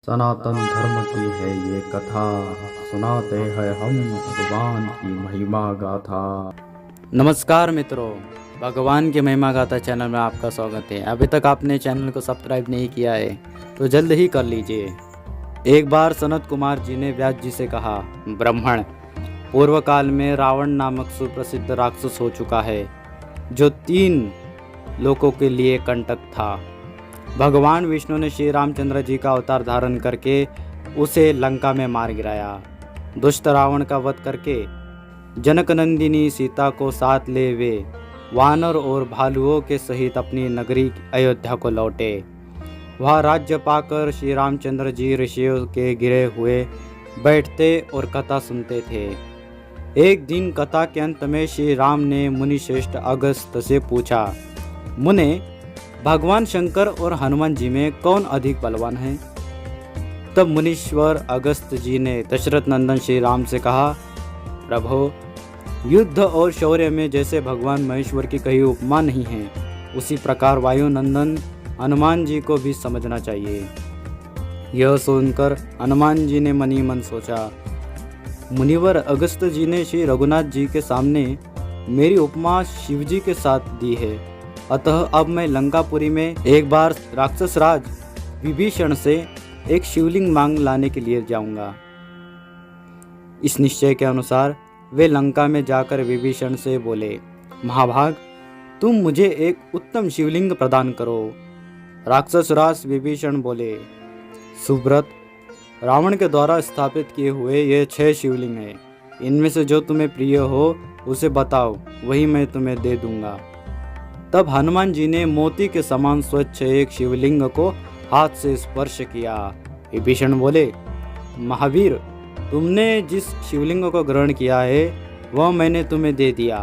सनातन धर्म की है ये कथा, सुनाते हैं हम भगवान की महिमा गाथा। नमस्कार मित्रों, भगवान की महिमा गाथा चैनल में आपका स्वागत है। अभी तक आपने चैनल को सब्सक्राइब नहीं किया है तो जल्द ही कर लीजिए। एक बार सनत कुमार जी ने व्यास जी से कहा, ब्राह्मण, पूर्व काल में रावण नामक सुप्रसिद्ध राक्षस हो चुका है जो 3 लोकों के लिए कंटक था। भगवान विष्णु ने श्री रामचंद्र जी का अवतार धारण करके उसे लंका में मार गिराया। दुष्ट रावण का वध करके जनक नंदिनी सीता को साथ ले वे वानर और भालुओं के सहित अपनी नगरी अयोध्या को लौटे। वहाँ राज्य पाकर श्री रामचंद्र जी ऋषियों के घिरे हुए बैठते और कथा सुनते थे। एक दिन कथा के अंत में श्री राम ने मुनि श्रेष्ठ अगस्त से पूछा, मुने, भगवान शंकर और हनुमान जी में कौन अधिक बलवान है? तब मुनीश्वर अगस्त जी ने दशरथ नंदन श्री राम से कहा, प्रभु, युद्ध और शौर्य में जैसे भगवान महेश्वर की कहीं उपमा नहीं है, उसी प्रकार वायुनंदन हनुमान जी को भी समझना चाहिए। यह सुनकर हनुमान जी ने मन ही मन सोचा, मुनिवर अगस्त जी ने श्री रघुनाथ जी के सामने मेरी उपमा शिव जी के साथ दी है, अतः अब मैं लंकापुरी में एक बार राक्षस राज विभीषण से एक शिवलिंग मांग लाने के लिए जाऊंगा। इस निश्चय के अनुसार वे लंका में जाकर विभीषण से बोले, महाभाग, तुम मुझे एक उत्तम शिवलिंग प्रदान करो। राक्षस राज विभीषण बोले, सुब्रत, रावण के द्वारा स्थापित किए हुए ये 6 शिवलिंग हैं। इनमें से जो तुम्हें प्रिय हो उसे बताओ, वही मैं तुम्हें दे दूंगा। तब हनुमान जी ने मोती के समान स्वच्छ एक शिवलिंग को हाथ से स्पर्श किया। विभीषण बोले, महावीर, तुमने जिस शिवलिंग को ग्रहण किया है वह मैंने तुम्हें दे दिया।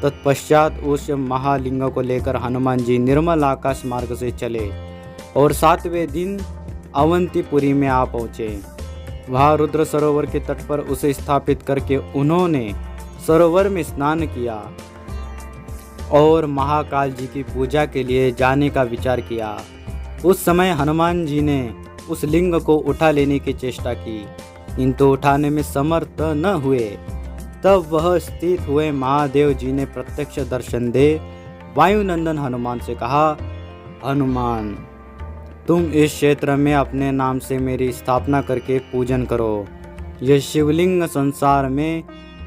तत्पश्चात उस महालिंग को लेकर हनुमान जी निर्मल आकाश मार्ग से चले और 7वें दिन अवंतीपुरी में आ पहुँचे। वहाँ रुद्र सरोवर के तट पर उसे स्थापित करके उन्होंने सरोवर में स्नान किया और महाकाल जी की पूजा के लिए जाने का विचार किया। उस समय हनुमान जी ने उस लिंग को उठा लेने की चेष्टा की, किंतु उठाने में समर्थ न हुए। तब वह स्थित हुए महादेव जी ने प्रत्यक्ष दर्शन दे वायुनंदन हनुमान से कहा, हनुमान, तुम इस क्षेत्र में अपने नाम से मेरी स्थापना करके पूजन करो। यह शिवलिंग संसार में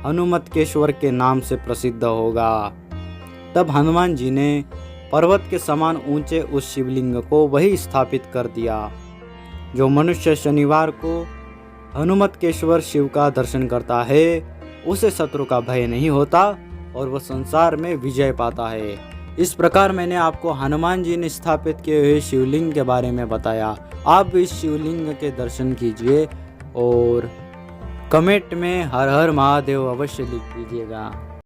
हनुमतकेश्वर के नाम से प्रसिद्ध होगा। तब हनुमान जी ने पर्वत के समान ऊंचे उस शिवलिंग को वही स्थापित कर दिया। जो मनुष्य शनिवार को हनुमतकेश्वर शिव का दर्शन करता है उसे शत्रु का भय नहीं होता और वह संसार में विजय पाता है। इस प्रकार मैंने आपको हनुमान जी ने स्थापित किए हुए शिवलिंग के बारे में बताया। आप इस शिवलिंग के दर्शन कीजिए और कमेंट में हर हर महादेव अवश्य लिख दीजिएगा।